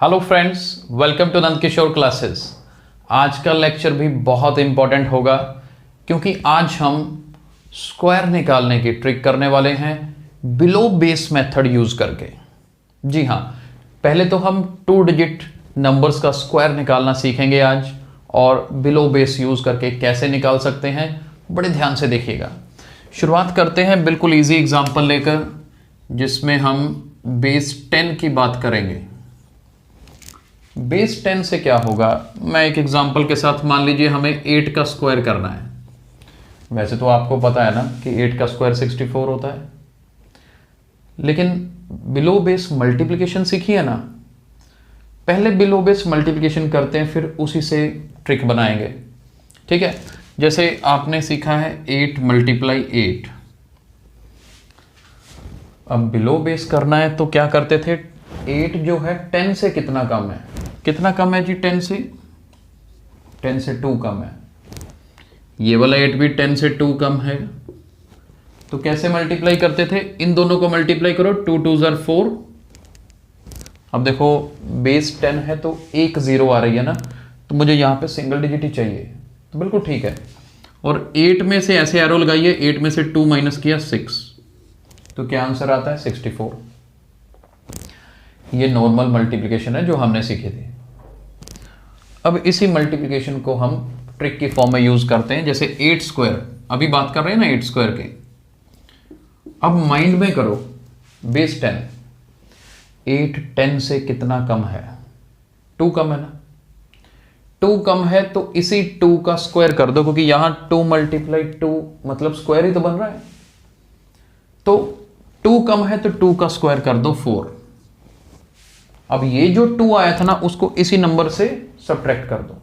Hello friends, welcome to Nand Kishore classes. आज का lecture भी बहुत इंपॉर्टेंट होगा क्योंकि आज हम स्क्वायर निकालने की ट्रिक करने वाले हैं बिलो बेस मेथड यूज करके। जी हाँ, पहले तो हम 2 डिजिट नंबर्स का स्क्वायर निकालना सीखेंगे आज, और बिलो बेस यूज करके कैसे निकाल सकते हैं बड़े ध्यान से देखिएगा। शुरुआत करते हैं बिल्कुल इजी एग्जांपल लेकर, जिसमें हम बेस 10 की बात करेंगे। बेस 10 से क्या होगा, मैं एक एग्जांपल के साथ, मान लीजिए हमें 8 का स्क्वायर करना है। वैसे तो आपको पता है ना कि 8 का स्क्वायर 64 होता है, लेकिन बिलो बेस मल्टीप्लिकेशन सीखी है ना। पहले बिलो बेस मल्टीप्लिकेशन करते हैं, फिर उसी से ट्रिक बनाएंगे। ठीक है, जैसे आपने सीखा है 8 × 8। अब बिलो बेस करना है तो क्या करते थे, 8 जो है 10 से कितना कम है, कितना कम है जी 10 से 2 कम है। ये वाला 8 भी 10 से 2 कम है, तो कैसे मल्टीप्लाई करते थे, इन दोनों को मल्टीप्लाई करो, 2 2 ज़र 4। अब देखो बेस 10 है तो एक 0 आ रही है ना, तो मुझे यहाँ पे सिंगल डिजिट ही चाहिए, तो बिल्कुल ठीक है। और 8 में से ऐसे एरो लगाइए, 8 में से 2 माइनस किया 6, तो क्या आंसर आता है 64। ये नॉर्मल मल्टीप्लिकेशन है जो हमने सीखे थे। अब इसी मल्टीप्लिकेशन को हम ट्रिक की फॉर्म में यूज करते हैं, जैसे 8 स्क्वायर, अभी बात कर रहे हैं ना 8 स्क्वायर के। अब माइंड में करो बेस 10, 8 10 से कितना कम है, 2 कम है ना। 2 कम है तो इसी 2 का स्क्वायर कर दो, क्योंकि यहां 2 × 2 मतलब स्क्वायर ही तो बन रहा है। तो 2 कम है तो 2 का स्क्वायर कर दो 4। अब ये जो 2 आया था ना, उसको इसी नंबर से सब्ट्रैक्ट कर दो।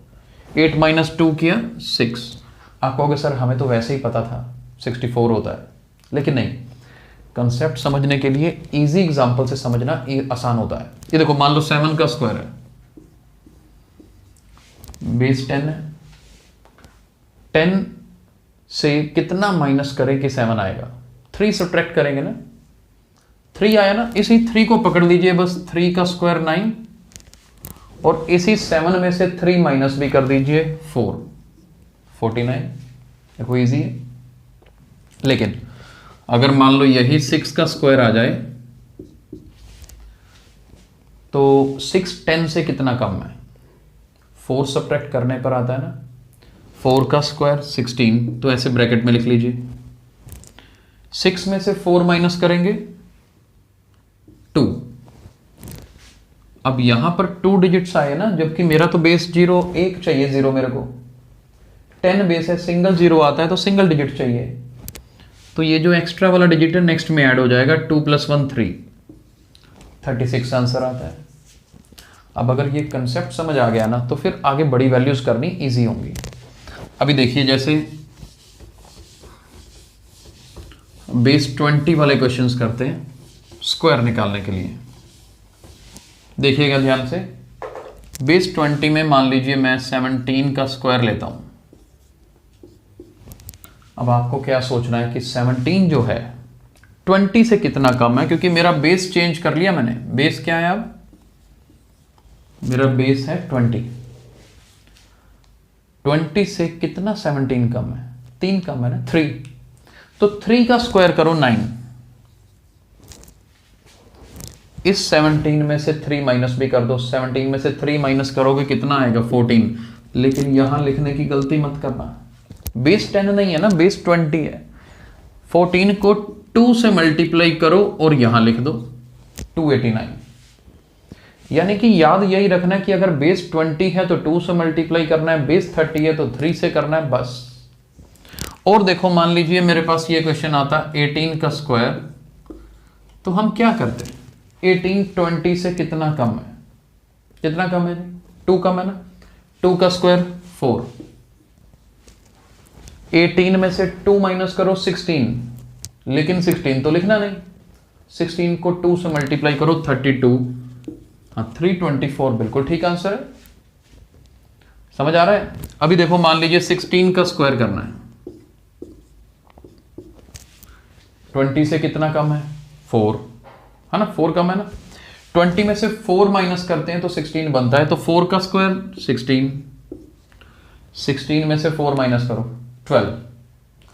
8 - 2 किया 6। आप कहोगे सर हमें तो वैसे ही पता था 64 होता है, लेकिन नहीं, कंसेप्ट समझने के लिए इजी एग्जांपल से समझना आसान होता है। ये देखो, मान लो 7 का स्क्वायर है, बेस 10 है, 10 से कितना माइनस करें कि 7 आएगा, 3 सब्ट्रैक्ट करेंगे ना, 3 आया ना, इसी 3 को पकड़ लीजिए बस, 3 का स्क्वायर 9, और इसी 7 में से 3 माइनस भी कर दीजिए 4, 49। देखो इजी है। लेकिन अगर मान लो यही 6 का स्क्वायर आ जाए, तो 6 10 से कितना कम है, 4 सब्ट्रैक्ट करने पर आता है ना, 4 का स्क्वायर 16, तो ऐसे ब्रैकेट में लिख लीजिए। 6 में से 4 माइनस करेंगे 2। अब यहां पर 2 डिजिट्स आए ना, जबकि मेरा तो बेस 0 1 चाहिए, 0 मेरे को 10 बेस है, सिंगल 0 आता है तो सिंगल डिजिट चाहिए। तो ये जो एक्स्ट्रा वाला डिजिट है नेक्स्ट में ऐड हो जाएगा, 2 + 1 3, 36 आंसर आता है। अब अगर ये कंसेप्ट समझ आ गया ना, तो फिर आगे बड़ी वैल्यूज करनी इजी होंगी। अभी देखिए, जैसे बेस 20 वाले क्वेश्चंस करते हैं स्क्वायर निकालने के लिए। देखिएगा ध्यान से, बेस 20 में मान लीजिए मैं 17 का स्क्वायर लेता हूं। अब आपको क्या सोचना है कि 17 जो है 20 से कितना कम है, क्योंकि मेरा बेस चेंज कर लिया मैंने। बेस क्या है, अब मेरा बेस है 20। 20 से कितना 17 कम है, 3 कम है ना, 3। तो 3 का स्क्वायर करो 9। इस 17 में से 3 माइनस भी कर दो, 17 में से 3 माइनस करोगे कितना आएगा 14। लेकिन यहां लिखने की गलती मत करना, बेस 10 नहीं है ना, बेस 20 है। 14 को 2 से मल्टीप्लाई करो और यहां लिख दो 289। यानी कि याद यही रखना कि अगर बेस 20 है तो 2 से मल्टीप्लाई करना है, बेस 30 है तो 3 से करना है, बस। और देखो, मान लीजिए मेरे पास ये क्वेश्चन आता 18 का स्क्वायर, तो हम क्या करते, 18 20 से कितना कम है, कितना कम है, 2 कम है ना। 2 का स्क्वायर 4, 18 में से 2 माइनस करो 16, लेकिन 16 तो लिखना नहीं, 16 को 2 से मल्टीप्लाई करो 32, हाँ 324, बिल्कुल ठीक आंसर है। समझ आ रहा है। अभी देखो, मान लीजिए 16 का स्क्वायर करना है, 20 से कितना कम है 4, है ना, 4 कम है ना। 20 में से 4 माइनस करते हैं तो 16 बनता है, तो 4 का स्क्वायर 16, 16 में से 4 माइनस करो 12,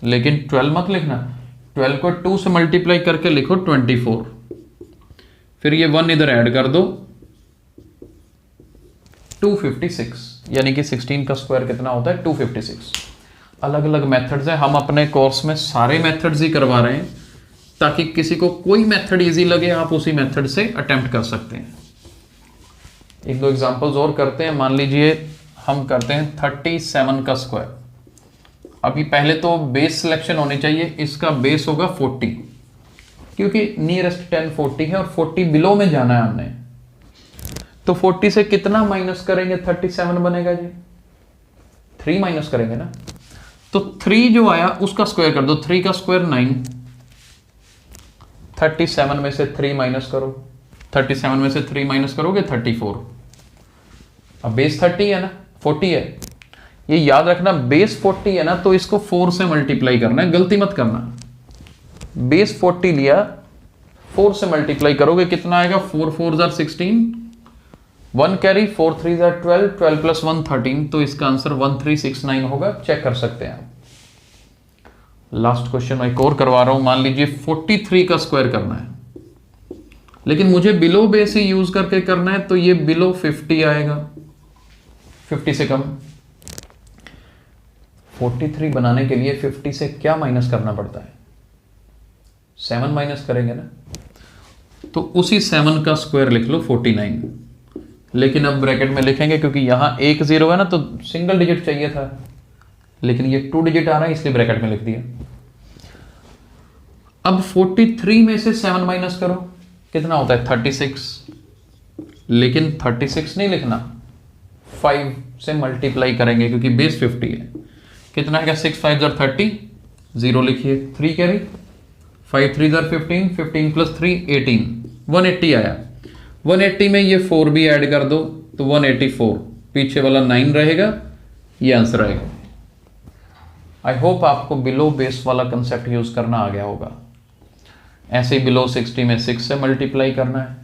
लेकिन 12 मत लिखना, 12 को 2 से मल्टीप्लाई करके लिखो 24, फिर ये 1 इधर ऐड कर दो 256, यानी कि 16 का स्क्वायर कितना होता है 256। अलग अलग मेथड्स हैं, हम अपने कोर्स में सारे मेथड्स ही करवा रहे हैं ताकि किसी को कोई मेथड इजी लगे आप उसी मेथड से अटेम्प्ट कर सकते हैं। एक दो एग्जांपल्स और करते हैं। मान लीजिए हम करते हैं 37 का स्क्वायर। अभी पहले तो बेस सिलेक्शन होनी चाहिए, इसका बेस होगा 40 क्योंकि नियरेस्ट 10 40 है और 40 बिलो में जाना है हमने, तो 40 से कितना माइनस करेंगे 37 बनेगा जी, 3 माइनस करेंगे ना, तो 3 जो आया उसका स्क्वायर कर दो, 3 का स्क्वायर 9, 37 में से 3 माइनस करो, 37 में से 3 माइनस करोगे 34। अब बेस 30 है ना, 40 है, ये याद रखना बेस 40 है ना, तो इसको 4 से मल्टीप्लाई करना है, गलती मत करना। बेस 40 लिया, 4 से मल्टीप्लाई करोगे कितना आएगा, 4 4 जार 16, 1 कैरी, 4 3 जार 12, 12 प्लस 1 13, तो इसका आंसर 1369 होगा, चेक कर सकते हैं आप। लास्ट क्वेश्चन एक और करवा रहा हूं। मान लीजिए 43 का स्क्वायर करना है, लेकिन मुझे बिलो बेस ही यूज करके करना है, तो ये बिलो 50 आएगा, 50 से कम। 43 बनाने के लिए 50 से क्या माइनस करना पड़ता है, 7 माइनस करेंगे ना, तो उसी 7 का स्क्वायर लिख लो 49, लेकिन अब ब्रैकेट में लिखेंगे क्योंकि यहां एक 0 है ना, तो सिंगल डिजिट चाहिए था, लेकिन ये 2 डिजिट आ रहा है इसलिए ब्रैकेट में लिख दिया। अब 43 में से 7 माइनस करो, कितना होता है 36, लेकिन 36 नहीं लिखना, 5 से मल्टीप्लाई करेंगे क्योंकि बेस 50 है। कितना है 6 5 जार 30, 0 लिखिए, 3 कैरी, 5 3 जार 15, 15 प्लस 3 18, 180 आया। 180 में ये 4 भी ऐड कर दो तो 184, पीछे वाला 9 रहेगा, ये आंसर आएगा। आई होप आपको बिलो बेस वाला कंसेप्ट यूज करना आ गया होगा। ऐसे ही बिलो 60 में 6 से मल्टीप्लाई करना है,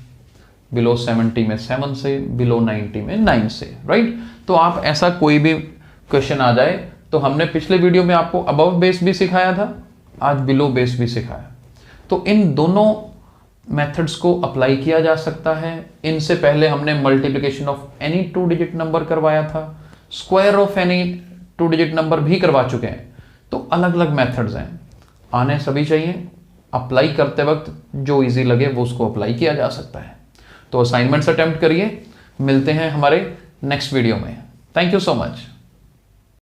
बिलो 70 में 7 से, बिलो 90 में 9 से, राइट। तो आप ऐसा कोई भी क्वेश्चन आ जाए, तो हमने पिछले वीडियो में आपको अबव बेस भी सिखाया था, आज बिलो बेस भी सिखाया, तो इन दोनों मेथड्स को अप्लाई किया जा सकता है। इनसे पहले हमने multiplication of any 2 digit number करवाया था, square of any 2 digit number भी करवा चुके हैं, तो अलग अलग मेथड्स हैं, आने सभी चाहिए। अप्लाई करते वक्त जो इजी लगे वो उसको अप्लाई किया जा सकता है। तो असाइनमेंट्स अटेम्प्ट करिए, मिलते हैं हमारे नेक्स्ट वीडियो में। Thank you so much.